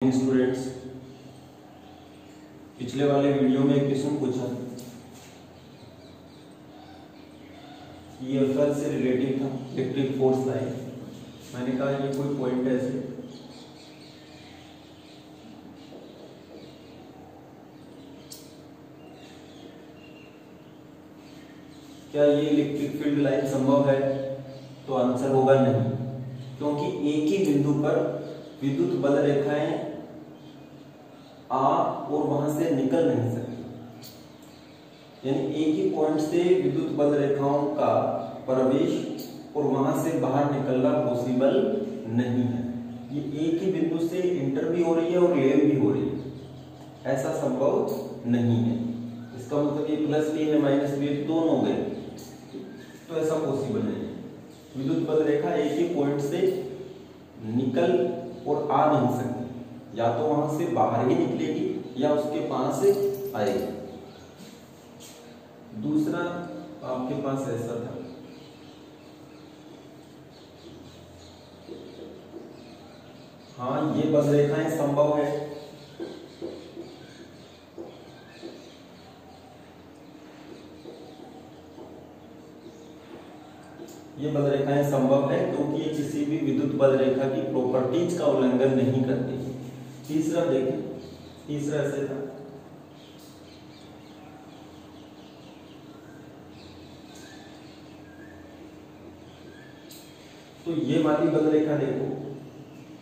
Students, पिछले वाले video में एक क्वेश्चन पूछा ये एफएल से रिलेटिव था, इलेक्ट्रिक फोर्स लाइन। मैंने कहा ये कोई पॉइंट है ऐसे क्या ये इलेक्ट्रिक फील्ड लाइन संभव है? तो आंसर होगा नहीं, क्योंकि एक ही बिंदु पर विद्युत बल रेखाएं आ और वहां से निकल नहीं सकती। यानी एक ही पॉइंट से विद्युत बल रेखाओं का प्रवेश और वहां से बाहर निकलना पॉसिबल नहीं है। ये एक ही बिंदु से इंटर भी हो रही है और लेव भी हो रही है, ऐसा संभव नहीं है। इसका मतलब ये प्लस भी है माइनस भी है, दोनों हो गए, तो ऐसा पॉसिबल नहीं है। विद्युत बल रेखा एक ही पॉइंट से निकल और आ नहीं सकती, या तो वहां से बाहर ही निकलेगी या उसके पास आएगी। दूसरा आपके पास ऐसा था, हाँ ये बल रेखाएं संभव है। ये बल रेखाएं संभव है क्योंकि ये किसी भी विद्युत बल रेखा की प्रॉपर्टीज का उल्लंघन नहीं करती। तीसरा देखें, तीसरा ऐसे था, तो ये वाली बल रेखा देखो,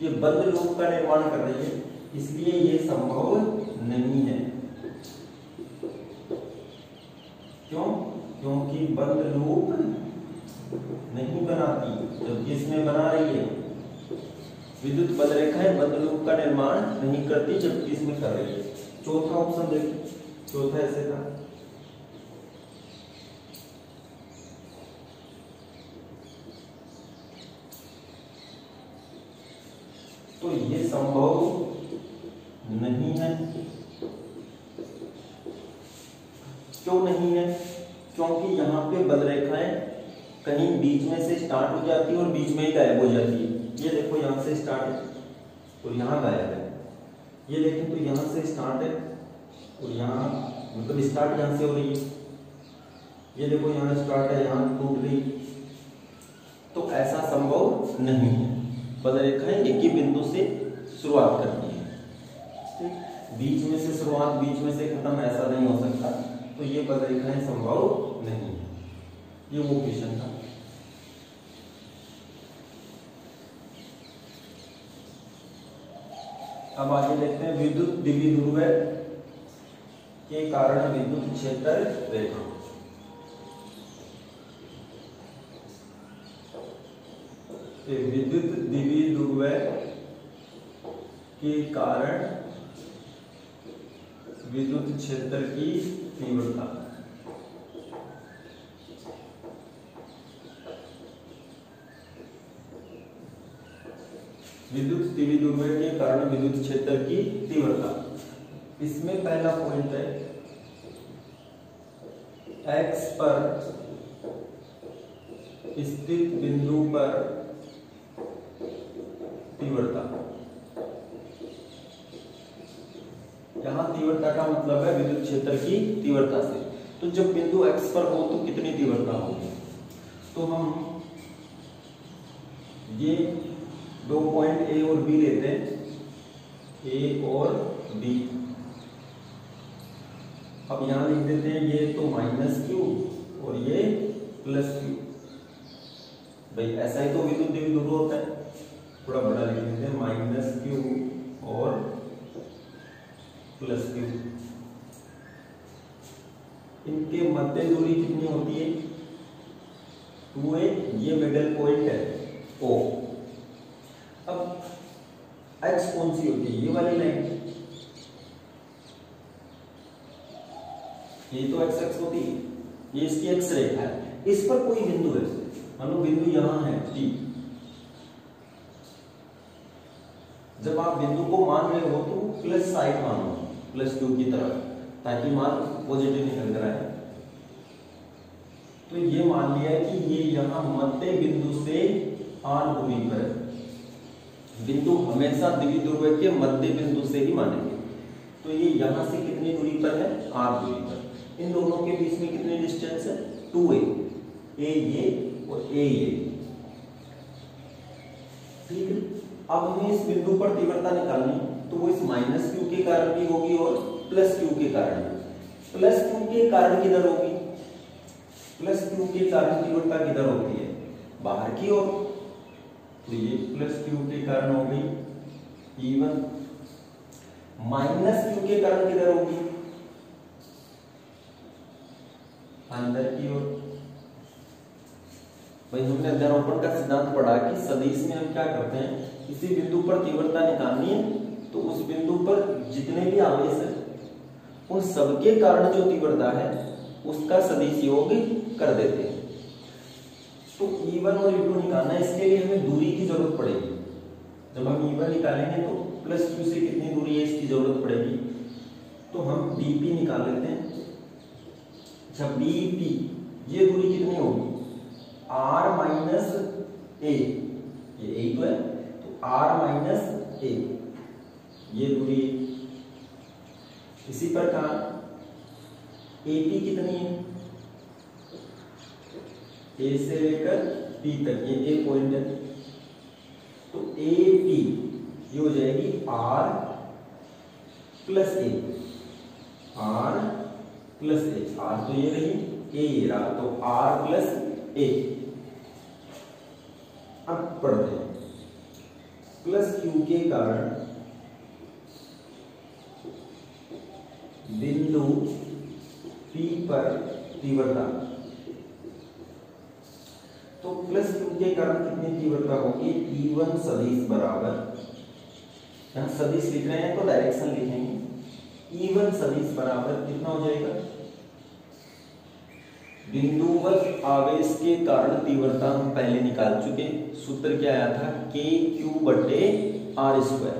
ये बंद लूप का निर्माण कर रही है, इसलिए ये संभव नहीं है। क्यों? क्योंकि बंद लूप नहीं बनाती, जबकि इसमें बना रही है। विद्युत बल रेखाएं बंद लूप का निर्माण नहीं करती, जबकि इसमें कर रही है। चौथा ऑप्शन देखिए, चौथा ऐसे था, तो ये संभव नहीं है। क्यों नहीं है? क्योंकि यहाँ पे बल रेखाएं कहीं बीच में से स्टार्ट हो जाती है और बीच में ही गायब हो जाती है। ये देखो यहाँ से स्टार्ट है और यहाँ गायब है, ये देखें तो यहाँ से स्टार्ट है और यहाँ मतलब स्टार्ट यहाँ से हो रही है, ये देखो यहाँ स्टार्ट है, यहाँ टूट गई, तो ऐसा संभव नहीं है। बल रेखाएं एक ही बिंदु से शुरुआत करती है, बीच में से शुरुआत बीच में से खत्म ऐसा नहीं हो सकता, तो ये बल रेखाएं संभव नहीं है। ये वो क्वेश्चन था। अब आगे देखते हैं विद्युत द्विध्रुव के कारण विद्युत क्षेत्र रेखा। विद्युत द्विध्रुव के कारण विद्युत क्षेत्र की तीव्रता। विद्युत द्विध्रुव के कारण विद्युत क्षेत्र की तीव्रता, इसमें पहला पॉइंट है x पर स्थित बिंदु पर तीव्रता। यहां तीव्रता का मतलब है विद्युत क्षेत्र की तीव्रता से। तो जब बिंदु x पर हो तो कितनी तीव्रता होगी? तो हम ये दो पॉइंट ए और बी लेते हैं, ए और बी। अब यहां लिख देते हैं ये तो माइनस क्यू और ये प्लस क्यू। भाई ऐसा ही तो विद्युत द्विध्रुव होता है, थोड़ा बड़ा लिख देते हैं, माइनस क्यू और प्लस क्यू। इनके मध्य दूरी कितनी होती है? 2a। ये मिडिल पॉइंट है O। अब x कौन सी होती है? ये वाली लाइन, ये तो x एक्स होती है, ये इसकी x रेखा है। इस पर कोई बिंदु है, मानो बिंदु यहां है T। जब आप बिंदु को मान रहे हो तो प्लस साइड मानो, प्लस क्यू की तरफ, ताकि मान पॉजिटिव निकल कर आए। तो ये मान लिया कि ये यहां मध्य बिंदु से आन दूरी पर है, बिंदु हमेशा द्विध्रुव के मध्य बिंदु से ही मानेंगे। तो ये यहां से कितनी दूरी पर है, r दूरी पर। इन दोनों के बीच में कितनी डिस्टेंस है, 2a, a ये और a ये, ठीक है। अब हमें इस बिंदु पर तीव्रता निकालनी, तो वो इस माइनस क्यू के कारण भी होगी और प्लस क्यू के कारण भी। प्लस क्यू के कारण किधर होगी, प्लस क्यू के कारण तीव्रता किधर होती है, बाहर की ओर। तो ये प्लस क्यू के कारण हो गई E1, माइनस क्यू के कारण किधर होगी, अंदर की ओर। भाई हमने अध्यारोपण का सिद्धांत पढ़ा कि सदिश में हम क्या करते हैं, किसी बिंदु पर तीव्रता निकालनी है तो उस बिंदु पर जितने भी आवेश है उन सबके कारण जो तीव्रता है उसका सदिश योग कर देते हैं। तो E1 और E2 निकालना है, इसके लिए हमें दूरी की जरूरत पड़ेगी। जब हम E1 निकालेंगे तो प्लस क्यू से कितनी दूरी है इसकी जरूरत पड़ेगी, तो हम BP निकाल लेते हैं। अच्छा BP ये दूरी कितनी होगी, R माइनस ए, ये ए तो है, तो R माइनस ए ये दूरी। इसी प्रकार AP कितनी है, A से लेकर P तक, ये A पॉइंट है, तो AP ये हो जाएगी R प्लस ए, R प्लस ए, R तो ये रही, A ये रहा, तो R प्लस ए। अब पढ़ते हैं, प्लस क्यू के कारण बिंदु P पर तीव्रता, तो प्लस क्यू के कारण कितनी तीव्रता होगी, E1 सदिश बराबर, यहां सदिश लिख रहे हैं तो डायरेक्शन लिखेंगे, E1 सदिश बराबर कितना हो जाएगा, बिंदुवत आवेश के कारण तीव्रता हम पहले निकाल चुके, सूत्र क्या आया था, के क्यू बटे आर स्क्वायर,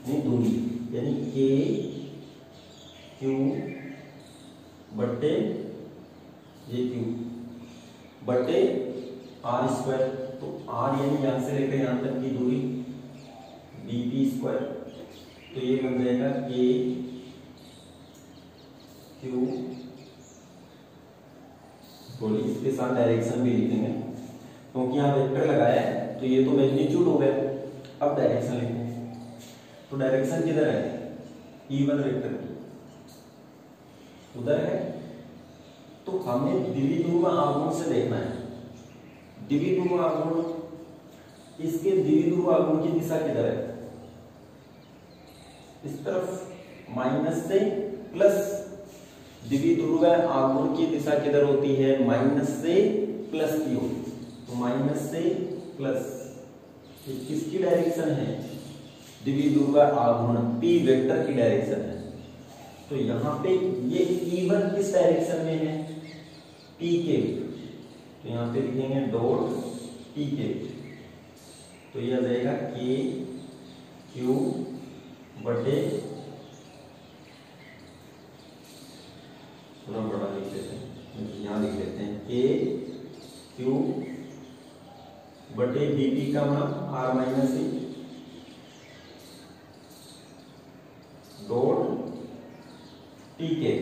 यानी दूरी, यानी के क्यू बटे ये क्यू बटे आर स्क्वायर। तो आर यानी यहां से लेकर यहां तक की दूरी बीपी स्क्वायर, तो ये बन जाएगा के क्यू, थोड़ी इसके साथ डायरेक्शन भी लिखेंगे क्योंकि यहाँ वेक्टर लगाया है, तो ये तो मैग्नीट्यूड हो गया। अब डायरेक्शन लिखेंगे, तो डायरेक्शन किधर है, E1 वेक्टर की उधर है, तो हमें द्विध्रुव आघूर्ण से देखना है। द्विध्रुव आघूर्ण, इसके द्विध्रुव आघूर्ण की दिशा किधर है, इस तरफ माइनस से प्लस, द्विध्रुव आघूर्ण की दिशा किधर होती है, माइनस से प्लस की ओर, तो माइनस से प्लस, ये किसकी डायरेक्शन है, द्विध्रुव आघूर्ण P वेक्टर की डायरेक्शन है। तो यहाँ पे ये E1 किस डायरेक्शन में है, P के, तो यहाँ पे लिखेंगे डॉट P के, तो यह आ जाएगा के क्यू बटे, थोड़ा बड़ा लिख लेते हैं, यहाँ लिख लेते हैं के क्यू बटे बीपी का मान R minus A dot T K.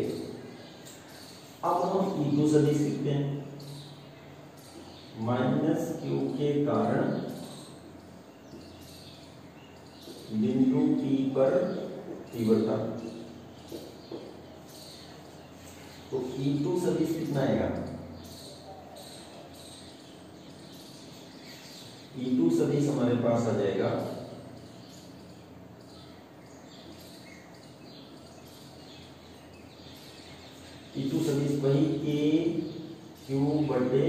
अब हम E2 सदिश लिखते हैं, माइनस क्यू के कारण बिंदु P पर तीव्रता, तो E2 सदिश कितना आएगा, E2 सदिश हमारे पास आ जाएगा E2 सदिश वही के क्यू बटे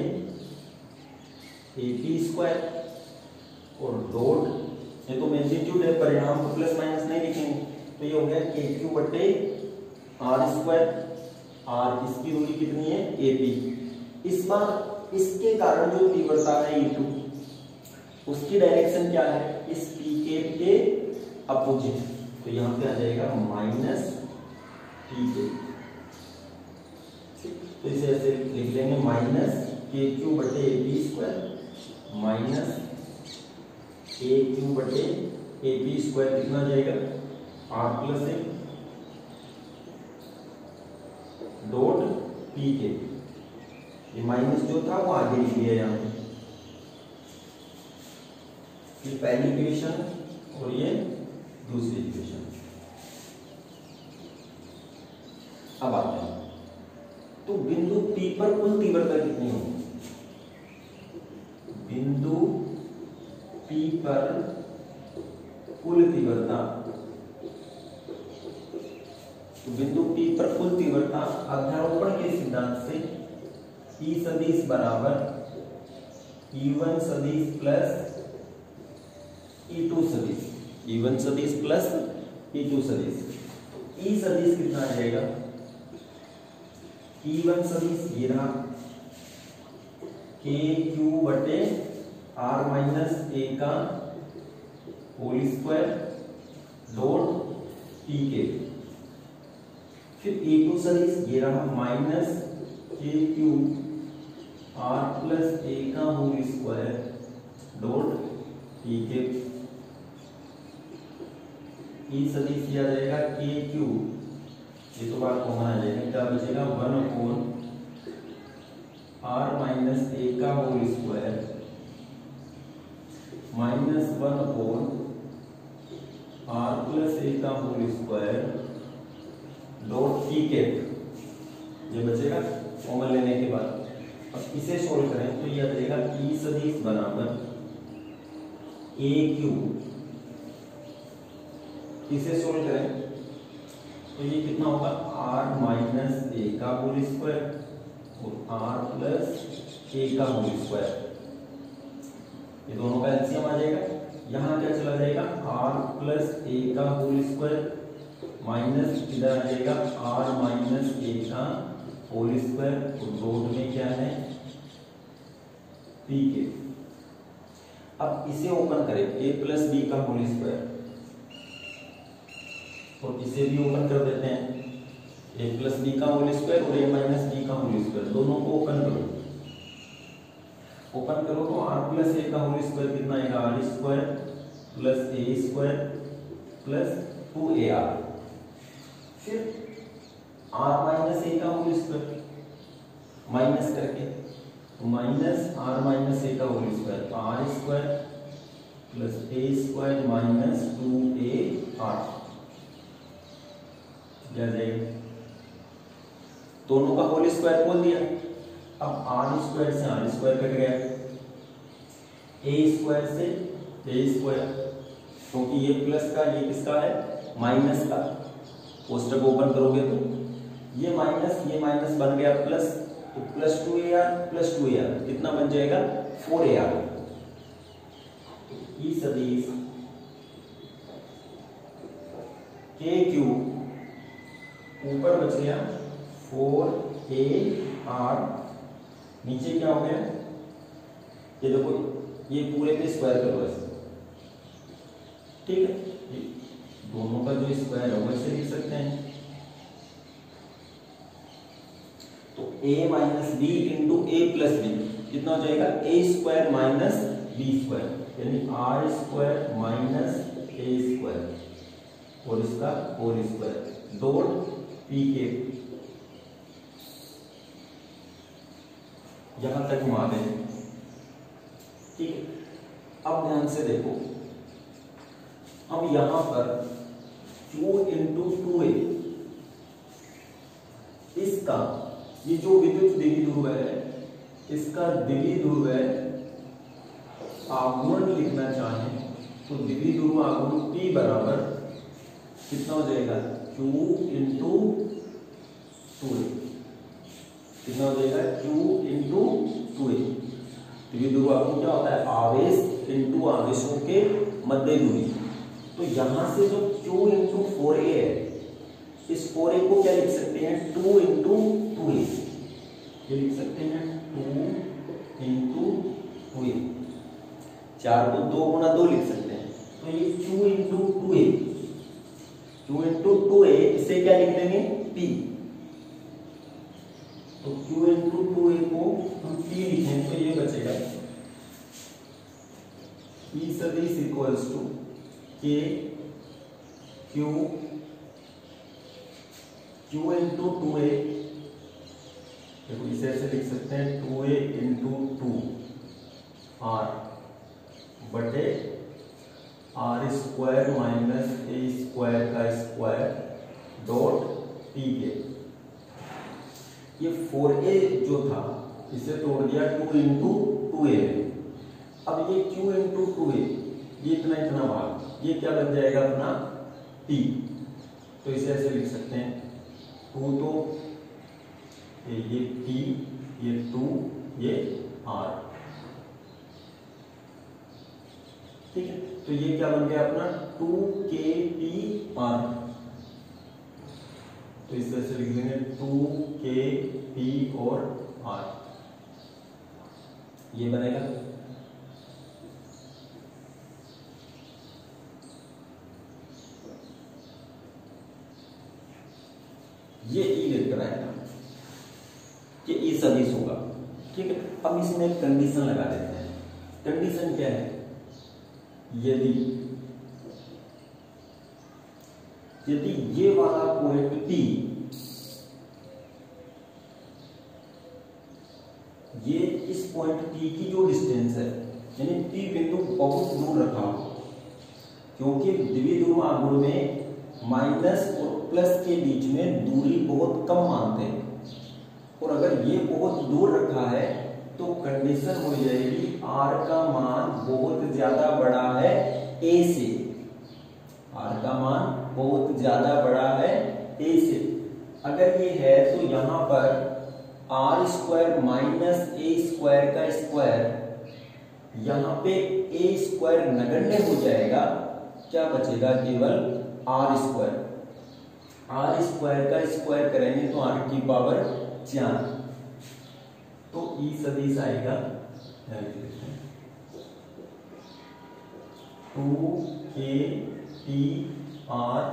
AP स्क्वायर और डॉट, ये तो मैग्नीट्यूड है, परिणाम को प्लस माइनस नहीं लिखेंगे, तो ये हो गया के क्यू बटे आर स्क्वायर, आर इसकी दूरी कितनी है AP। इस बार इसके कारण जो तीव्रता है E2, उसकी डायरेक्शन क्या है, इस P के अपोजिट, तो यहाँ पे आ जाएगा माइनस P के, तो इसे ऐसे लिख लेंगे, माइनस के क्यू बटे AP square minus K Q बटे ए पी स्क्वायर कितना जाएगा R plus A dot P के, ये माइनस जो था वो आगे लिख दिया यहाँ पे, ये पहली इक्वेशन और ये दूसरी इक्वेशन। अब आते हैं तो बिंदु P पर कुल तीव्रता कितनी होगी, बिंदु P पर कुल तीव्रता, तो बिंदु P पर कुल तीव्रता अध्यारोपण के सिद्धांत से E सदिश बराबर E1 सदिश प्लस E2 सदिश, E1 सदिश प्लस E2 सदिश। तो E सदिश कितना आ जाएगा, E1 सदिश ये रहा के क्यू बटे आर माइनस ए का होल स्क्वायर डॉट पी के, फिर E2 सदिश ये रहा minus K Q R plus A का होल स्क्वायर डॉट पी के। ई सदिश किया जाएगा के क्यू, ये तो बात कॉमन आ जाएगा, क्या बचेगा 1 अपॉन आर माइनस ए का whole square minus 1 upon R plus A का होल स्क्वायर डॉट पी के, ये बचेगा कॉमन लेने के बाद। अब इसे सोल्व करें तो ये आ जाएगा ई सदिश बराबर ए क्यू, इसे सोल्व करें तो ये कितना होगा आर माइनस ए का होल स्क्वायर और आर प्लस ए का होल स्क्वायर, ये दोनों का एलसीएम आ जाएगा। यहाँ क्या चला जाएगा आर प्लस ए का होल स्क्वायर माइनस इधर आ जाएगा आर माइनस ए का होल स्क्वायर और डॉट में क्या है पी के। अब इसे ओपन करें ए प्लस बी का होल स्क्वायर, और इसे भी ओपन कर देते हैं ए प्लस बी का होल स्क्वायर और ए माइनस बी का होल स्क्वायर, दोनों को ओपन करो। ओपन करो तो आर प्लस ए का होल स्क्वायर कितना आएगा आर स्क्वायर प्लस ए स्क्वायर प्लस 2ar, फिर आर माइनस ए का होल स्क्वायर माइनस करके तो माइनस आर माइनस ए का whole square r square plus ए स्क्वायर माइनस 2ar जाएगा, दोनों का होल स्क्वायर बोल दिया। अब आर स्क्वायर से आर स्क्वायर कट गया, ए स्क्वायर से ए स्क्वायर, क्योंकि ये प्लस का ये किसका है माइनस का, कोष्टक ओपन करोगे तो ये माइनस बन गया प्लस, तो प्लस 2ar कितना बन जाएगा 4ar। ई सदिश के क्यू ऊपर बच गया 4ar, नीचे क्या हो गया ये देखो, ये पूरे पे स्क्वायर करो ऐसे, ठीक है, दोनों का जो स्क्वायर है वैसे लिख सकते हैं। तो a minus b into a plus b कितना हो जाएगा a square minus b square, यानी r square minus a square और इसका होल स्क्वायर डॉट पी के। यहां तक हम आ गए, ठीक है। अब ध्यान से देखो, अब यहां पर Q इंटू 2a, इसका ये जो विद्युत द्विध्रुव है इसका द्विध्रुव आघूर्ण लिखना चाहें तो द्विध्रुव आघूर्ण P बराबर कितना हो जाएगा Q इंटू 2a, कितना हो जाएगा Q इंटू 2a। द्विध्रुव आघूर्ण क्या होता है आवेश इंटू आवेशों के मध्य दूरी। तो यहां से जो Q इंटू 4a है, इस 4a को क्या लिख सकते हैं 2 इंटू 2a, ये लिख सकते हैं 2 इंटू 2a, 4 को 2 गुना 2 लिख सकते हैं। तो ये Q into 2a, Q into 2a, इसे क्या लिख देंगे P। तो Q इंटू 2a को हम P लिखें तो ये बचेगा P सदिश equals to k q into 2a, देखो इसे ऐसे लिख सकते हैं 2a इंटू 2 आर बटे r square minus a square का स्क्वायर डॉट पी के। ये 4a जो था इसे तोड़ दिया 2 इंटू 2a में। अब ये q इंटू 2a, ये इतना भाग, ये क्या बन जाएगा अपना p। तो इसे ऐसे लिख सकते हैं 2 तो ये p, ये 2, ये r, ठीक है। तो ये क्या बन गया अपना 2kpr। तो इस तरह से लिख देंगे 2kp और r, ये बनेगा। ये ई वेक्टर आएगा, ये ई सदिश होगा, ठीक है। अब इसमें एक कंडीशन लगा देते हैं। कंडीशन क्या है? यदि ये वाला पॉइंट P, ये इस पॉइंट P की जो डिस्टेंस है, यानी P बिंदु बहुत दूर रखा हो, क्योंकि द्विध्रुव आघूर्ण में माइनस और प्लस के बीच में दूरी बहुत कम मानते हैं, और अगर ये बहुत दूर रखा है तो कंडीशन हो जाएगी r का मान बहुत ज्यादा बड़ा है a से, r का मान बहुत ज्यादा बड़ा है a से। अगर ये है तो यहां पर r square minus a square का स्क्वायर, यहां पे a स्क्वायर नगण्य हो जाएगा, क्या बचेगा? केवल r स्क्वायर। r स्क्वायर का स्क्वायर करेंगे तो r की पावर 4, तो ई सदिश आएगा 2kpr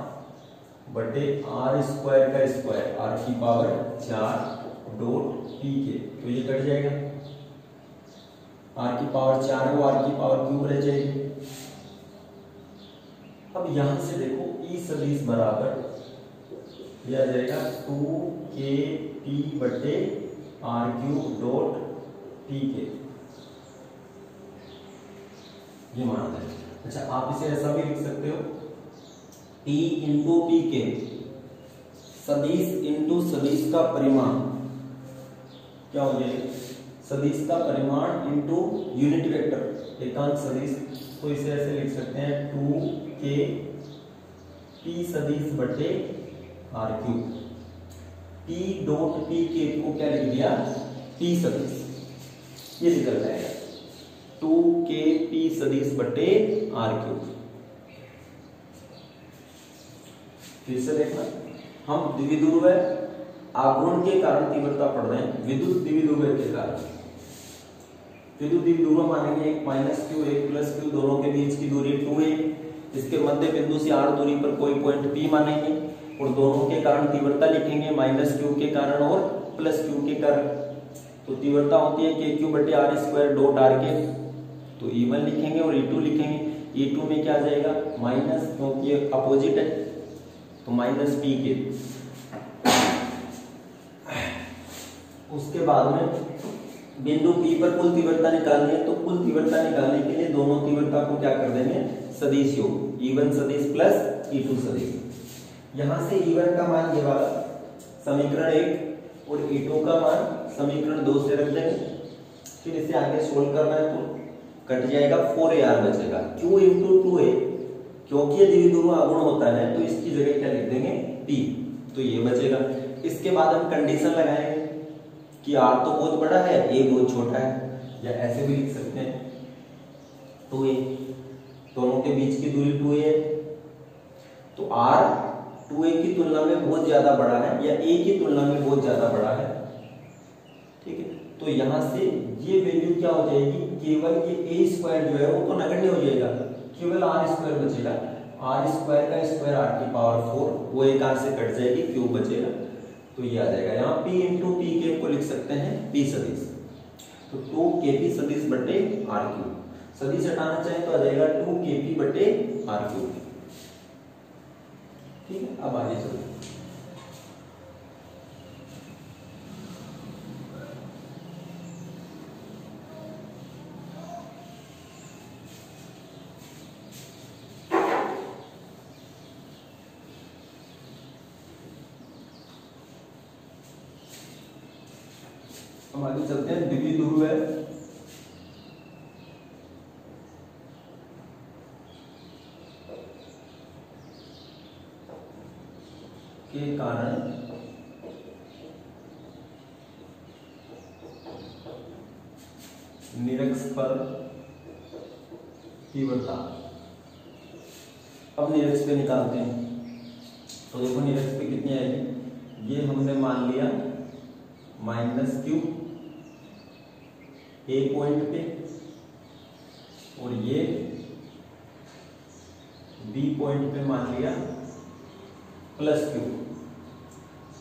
बटे r स्क्वायर का स्क्वायर, r की पावर 4 डॉट p के। तो ये कट जाएगा, r की पावर 4 है वो r की पावर क्यूब रह जाएगी। अब यहां से देखो ई सदिश बराबर यह आ जाएगा 2kp बटे r क्यूब डॉट p के, ये माना है। अच्छा, आप इसे ऐसा भी लिख सकते हो p इंटू p के, सदिश इंटू सदिश का परिमाण, क्या हो जाएगा? सदिश का परिमाण इंटू यूनिट वेक्टर, एकांक सदिश। तो इसे ऐसे लिख सकते हैं 2kp सदिश बटे r cube. p dot p के को क्या लिख दिया? p सदिश, ये निकल जाएगा 2kp सदिश बटे r क्यूब। फिर से देखना, हम द्विध्रुव आघूर्ण के कारण तीव्रता पढ़ रहे हैं, विद्युत द्विध्रुव के कारण। विद्युत द्विध्रुव मानेंगे एक माइनस क्यू एक प्लस क्यू, दोनों के बीच की दूरी 2a, इसके मध्य बिंदु से r दूरी पर कोई पॉइंट P मानेंगे, और दोनों के कारण तीव्रता लिखेंगे, माइनस क्यू के कारण और प्लस क्यू के कारण। तो तीव्रता होती है के क्यू बटे r स्क्वायर डॉट r के, तो E1 लिखेंगे और E2 लिखेंगे। E2 में क्या आ जाएगा? माइनस, क्योंकि ये अपोजिट है, तो माइनस p के। उसके बाद में बिंदु P पर कुल तीव्रता निकालनी है, तो कुल तीव्रता निकालने के लिए दोनों तीव्रता को क्या कर देंगे? सदिश योग, E1 सदिश प्लस E2 सदिश। यहां से E1 का मान ये वाला समीकरण 1 और E2 का मान समीकरण 2 से रख देंगे। फिर इसे आगे सोल्व करना है तो कट जाएगा, 4ar बचेगा। Q इंटू 2a, क्योंकि ये द्विध्रुव आघूर्ण होता है तो इसकी जगह क्या लिख देंगे? P, तो ये बचेगा। इसके बाद हम कंडीशन लगाएंगे कि r तो बहुत बड़ा है, a बहुत छोटा है, या ऐसे भी लिख सकते हैं 2a, दोनों के बीच की दूरी 2a है, तो r 2a की तुलना में बहुत ज्यादा बड़ा है या a की तुलना में बहुत ज्यादा बड़ा है, ठीक है। तो यहां से ये वैल्यू क्या हो जाएगी? केवल ये a स्क्वायर जो है वो तो नगण्य हो जाएगा, केवल r स्क्वायर बचेगा। r स्क्वायर का स्क्वायर r की पावर 4, वो एक r से कट जाएगी, क्यूब बचेगा, तो ये आ जाएगा। यहाँ p इंटू पी के को लिख सकते हैं p सदिश, तो 2kp सदिश बटे r क्यूब। सदिश हटाना चाहे तो आ जाएगा 2kp बटे r क्यूब। ठीक है, अब आगे चलो। हम आगे चलते हैं। द्वितीय ध्रुव है के कारण निरक्ष पर तीव्रता। अब निरक्ष पे निकालते हैं। तो देखो निरक्ष पे कितनी आएगी, ये हमने मान लिया -q ए पॉइंट पे, और ये बी पॉइंट पे मान लिया +q।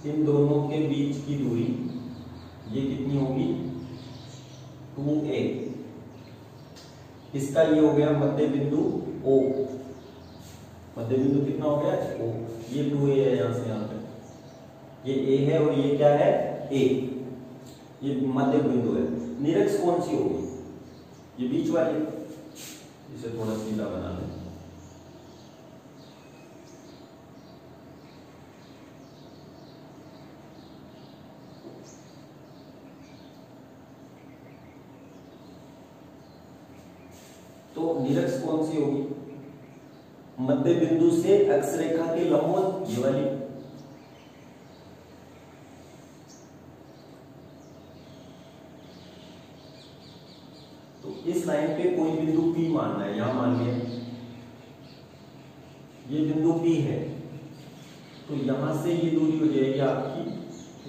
इन दोनों के बीच की दूरी ये कितनी होगी, 2a। इसका ये हो गया मध्य बिंदु O। मध्य बिंदु कितना हो गया, O। ये 2a है, यहां से यहां पे ये a है और ये क्या है, a। ये मध्य बिंदु है। निरक्ष कौन सी होगी, ये बीच वाली। इसे थोड़ा सीधा बना दें। तो निरक्ष कौन सी होगी, मध्य बिंदु से अक्षरेखा के लंबवत, ये वाली। तो इस लाइन पे कोई बिंदु P मानना है, यहां मान लिया ये बिंदु P है। तो यहां से ये दूरी हो जाएगी आपकी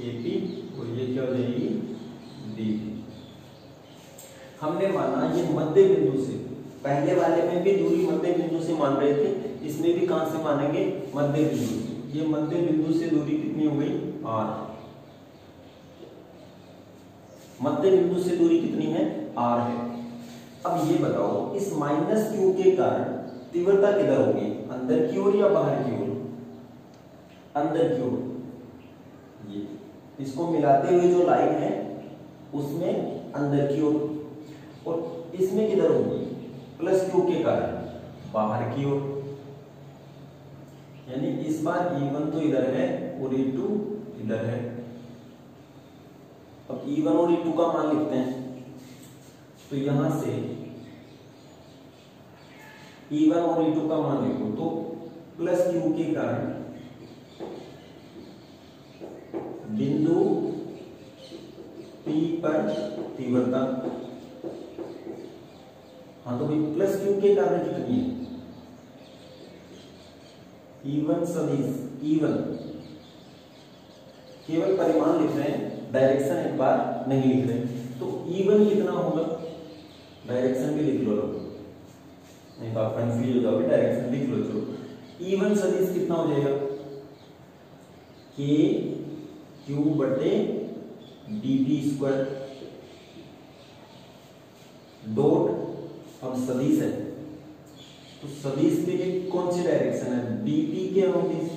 AP, और ये क्या हो जाएगी, DP। हमने माना ये मध्य बिंदु से, पहले वाले में भी दूरी मध्य बिंदु से मान रहे थे, इसमें भी कहां से मानेंगे, मध्य बिंदु से। ये मध्य बिंदु से दूरी कितनी हो गई, R। मध्य बिंदु से दूरी कितनी है, R है। अब ये बताओ इस -q के कारण तीव्रता किधर होगी, अंदर की ओर या बाहर की ओर, अंदर की ओर। ये इसको मिलाते हुए जो लाइन है उसमें अंदर की ओर, और इसमें किधर होगी, +q के कारण बाहर की ओर। यानी इस बार E1 तो इधर है और E2 इधर है। अब E1 और E2 का मान लिखते हैं। तो यहां से E1 और E2 का मान लिखो, तो +q के कारण बिंदु P पर तीव्रता। हाँ, तो भाई +q के कारण कितनी है, E1 सदिश, E1 केवल परिमाण लिख रहे हैं, डायरेक्शन एक बार नहीं लिख रहे। तो E1 कितना होगा, डायरेक्शन भी लिख लो, नहीं तो आप कंफ्यूज हो जाओगे, डायरेक्शन लिख लो। चलो E1 सदिश कितना हो जाएगा, KQ/dp²। डॉट, अब सदिश है तो सदिश के लिए कौन सी डायरेक्शन है, dp के अनुदिश।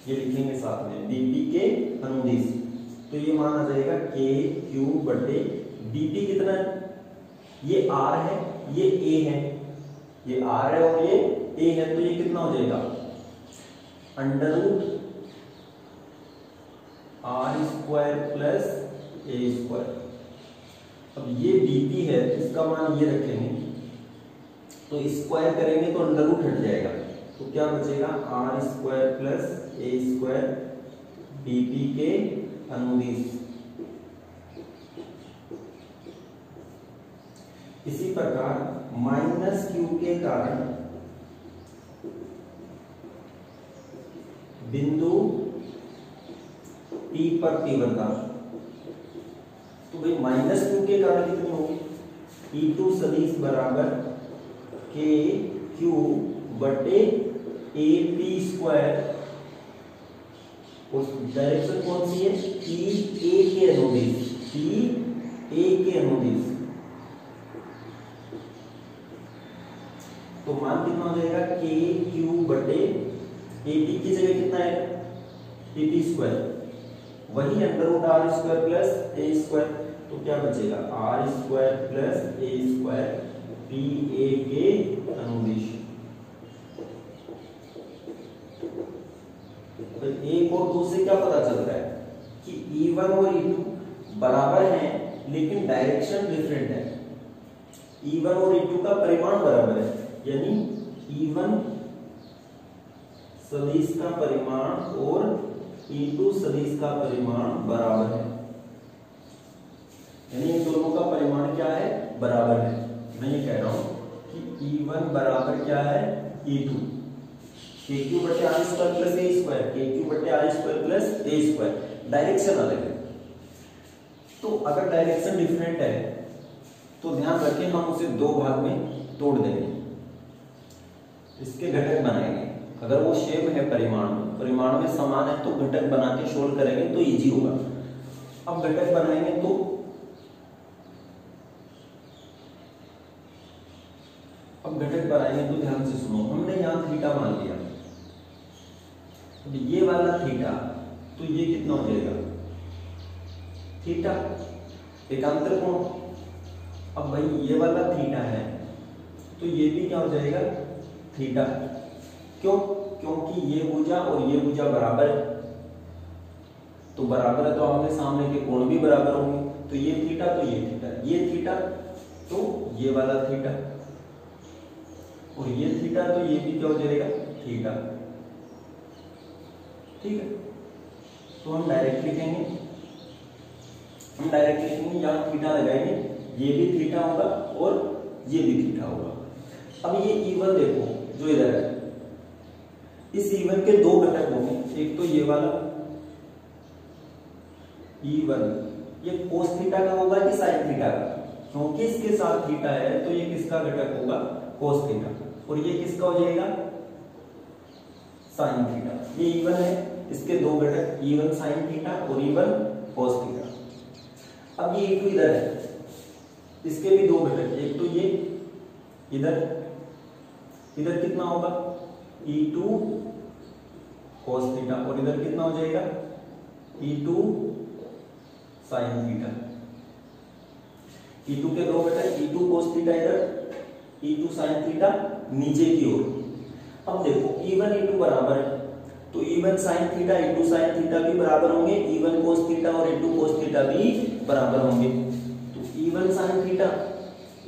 ये लिखेंगे साथ में, dp के अनुदिश। तो ये मान आ जाएगा KQ/dp कितना है, ये r है, ये a है, ये r है और ये a है। तो ये कितना हो जाएगा, √r² + a²। अब ये dp है, इसका मान ये रखेंगे, तो स्क्वायर करेंगे तो √ हट जाएगा। तो क्या बचेगा, r² + a² dp के अनुदिश। इसी प्रकार -q के कारण बिंदु P पर तीव्रता। तो भाई -q के कारण कितनी होगी, E2 सदिश बराबर KQ/AP²। उस डायरेक्शन कौन सी है, PA के अनुदिश, PA के अनुदिश। तो मान कितना हो जाएगा के क्यू बटे एपी की जगह कितना है एपी स्क्वायर, वही under root are square plus A square, तो क्या बचेगा r square plus A square P A के अनुदिश। तो एक और दो से क्या पता चल रहा है कि E1 और E2 बराबर हैं लेकिन डायरेक्शन डिफरेंट है। E1 और E2 का परिमाण बराबर है, यानी E1 सदिश का परिमाण और E2 सदिश का परिमाण बराबर है, यानी इन दोनों का परिमाण क्या है बराबर है। मैं ये कह रहा हूं कि E1 बराबर क्या है E2, के क्यू बटे आर स्क्वायर प्लस ए स्क्वायर, के क्यू बटे आर स्क्वायर प्लस ए स्क्वायर, डायरेक्शन अलग है। तो अगर डायरेक्शन डिफरेंट है तो ध्यान रखें हम उसे दो भाग में तोड़ देंगे, इसके घटक बनाएंगे। अगर वो सेम है परिमाण में समान है तो घटक बना के सोल्व करेंगे तो इजी होगा। अब घटक बनाएंगे तो ध्यान से सुनो, हमने यहाँ थीटा मान लिया, ये वाला थीटा, तो ये कितना हो जाएगा थीटा एकांतर कोण। अब भाई ये वाला थीटा है तो ये भी क्या हो जाएगा थीटा, क्यों? क्योंकि ये भुजा और ये भुजा बराबर है, तो बराबर है तो आमने सामने के कोण भी बराबर होंगे, तो ये थीटा तो ये थीटा, ये थीटा तो ये वाला थीटा, और ये थीटा तो ये भी क्या हो जाएगा थीटा। ठीक है, तो हम डायरेक्ट लिखेंगे, यहाँ थीटा लगाएंगे, ये भी थीटा होगा और ये भी थीटा होगा। अब ये E1 देखो जो इधर है, इस E1 के दो घटक होंगे, एक तो ये वाला E1, ये cos थीटा का होगा कि sin थीटा का, क्योंकि इसके साथ थीटा है तो ये किसका घटक होगा cos थीटा, और ये किसका हो जाएगा sin थीटा। ये E1 है, इसके दो घटक E1 sin थीटा और E1 cos थीटा। अब ये E2 इधर है, इसके भी दो घटक, एक तो ये इधर कितना होगा E2 cos थीटा, और इधर कितना हो जाएगा E2 sin थीटा। E2 के दो घटक E2 cos थीटा इधर, E2 sin थीटा नीचे की ओर। अब देखो E1 E2 बराबर है तो E1 sin theta E2 sin theta भी बराबर होंगे, E1 cos थीटा और E2 cos थीटा भी बराबर होंगे। तो E1 sin theta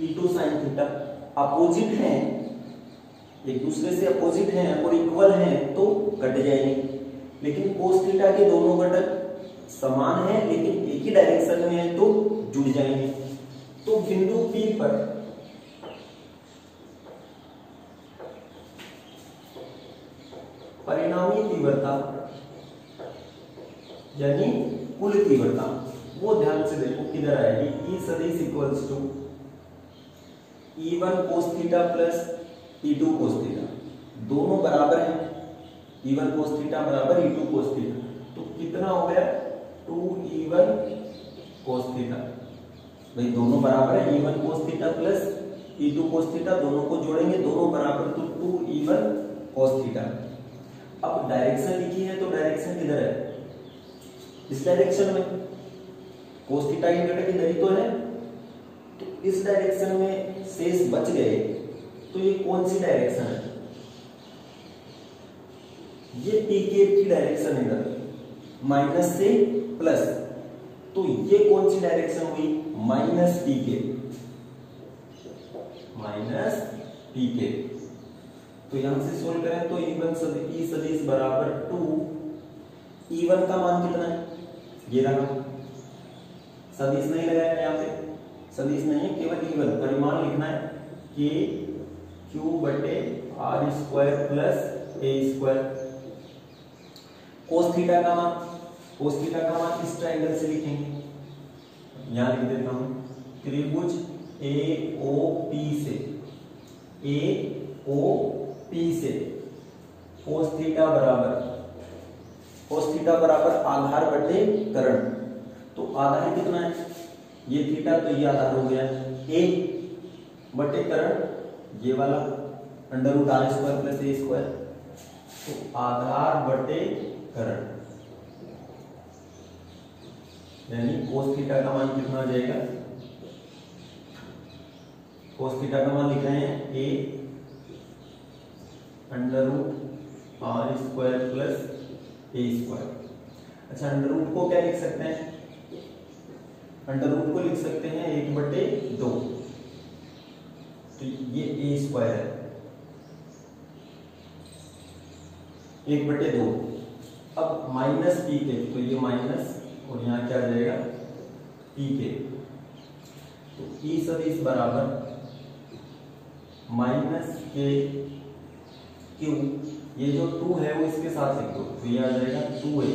E2 sin theta opposite हैं, एक दूसरे से अपोजिट हैं और इक्वल हैं तो कट जाएंगे, लेकिन cos थीटा के दोनों घटक समान हैं लेकिन एक ही डायरेक्शन में है तो जुड़ जाएंगे। तो बिंदु P पर परिणामी तीव्रता यानी कुल तीव्रता, वो ध्यान से देखो किधर आएगी, E सदिश equals to E1 cos theta plus E2 cos theta, दोनों बराबर हैं, E1 cos थीटा बराबर E2 cos थीटा, तो कितना हो गया 2E1 cos थीटा। भाई दोनों बराबर है, E1 cos theta plus E2 cos theta, दोनों को जोड़ेंगे दोनों बराबर तो 2E1 cos थीटा। अब डायरेक्शन लिखी है तो डायरेक्शन किधर है, इस डायरेक्शन में, cos थीटा के घटक इधर ही तो है, तो इस डायरेक्शन में शेष बच गए, तो ये कौन सी डायरेक्शन है, ये pk की डायरेक्शन इधर माइनस से प्लस, तो ये कौन सी डायरेक्शन हुई माइनस pk। तो यहां से सोल्व करें तो E सदिश बराबर 2, E1 का मान कितना है ये रहा, सदिश नहीं लगाया यहाँ पे, सदिश नहीं है केवल E1 परिमाण लिखना है कि Q बटे आर स्क्वायर प्लस ए स्क्वायर। cos थीटा का मान इस ट्रायंगल से लिखेंगे, यहां लिख देता हूं त्रिभुज AOP से cos थीटा बराबर आधार बटे कर्ण, तो आधार कितना है ये थीटा, तो ये आधार हो गया A बटे कर्ण ये वाला under root are square plus A square, तो आधार बटे करंट, यानी कोस थीटा का मान कितना आ जाएगा, कोस थीटा का मान लिख रहे हैं A under root are square plus A square. अच्छा, अंडर रूट को क्या लिख सकते हैं, अंडर रूट को लिख सकते हैं 1/2, तो ये ए स्क्वायर है 1/2। अब माइनस पी के, तो ये माइनस और यहाँ क्या आ जाएगा पी के, तो ई सदिश बराबर माइनस के क्यू, ये जो 2 है वो इसके साथ लिख दो, तो ये आ जाएगा 2a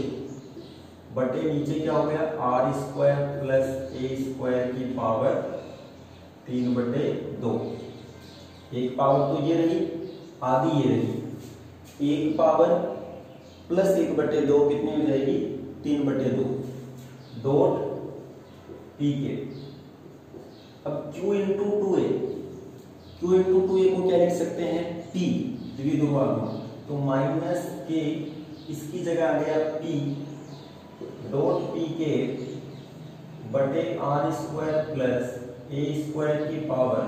बटे नीचे क्या हो गया आर स्क्वायर प्लस ए स्क्वायर की पावर 3/2। एक पावर तो ये रही, आधी ये रही, एक पावर प्लस 1/2 कितनी हो जाएगी 3/2 डॉट पी के। अब q into 2a, q into 2a को क्या लिख सकते हैं p द्विध्रुवात्मक, तो माइनस के इसकी जगह आ गया p डॉट पी के बटे आर स्क्वायर प्लस ए स्क्वायर की पावर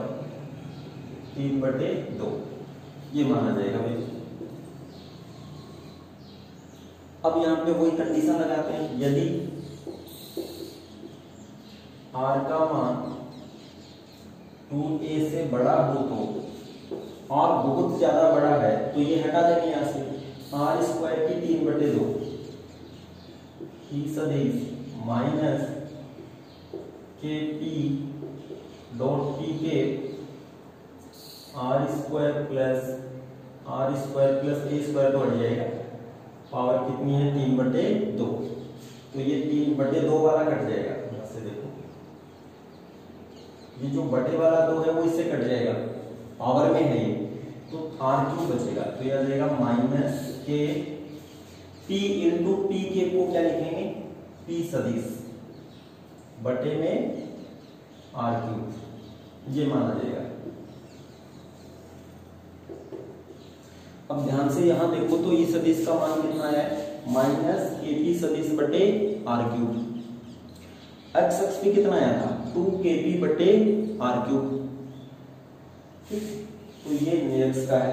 3/2, ये माना जाएगा भाई। अब यहाँ पे वही कंडीशन लगाते हैं, यदि आर का मान 2a से बड़ा हो तो, और बहुत ज्यादा बड़ा है तो ये हटा देंगे यहाँ से, आर स्क्वायर की 3/2 ई सदिश minus k p dot P k r square plus ए स्क्वायर तो हट जाएगा, पावर कितनी है 3/2, तो ये 3/2 वाला कट जाएगा, यहाँ से देखो ये जो बटे वाला 2 है वो इससे कट जाएगा, पावर में है ये, तो आर क्यूब बचेगा, तो यह आ जाएगा माइनस के p इंटू पी के को क्या लिखेंगे p सदिश बटे में आर क्यूब, ये माना जाएगा। अब ध्यान से यहां देखो तो ई सदिश का मान कितना है माइनस के पी सदिश बटे आर क्यूब, एक्स अक्ष पे कितना आया था 2kp बटे आर क्यूब, तो ये निरक्ष का है।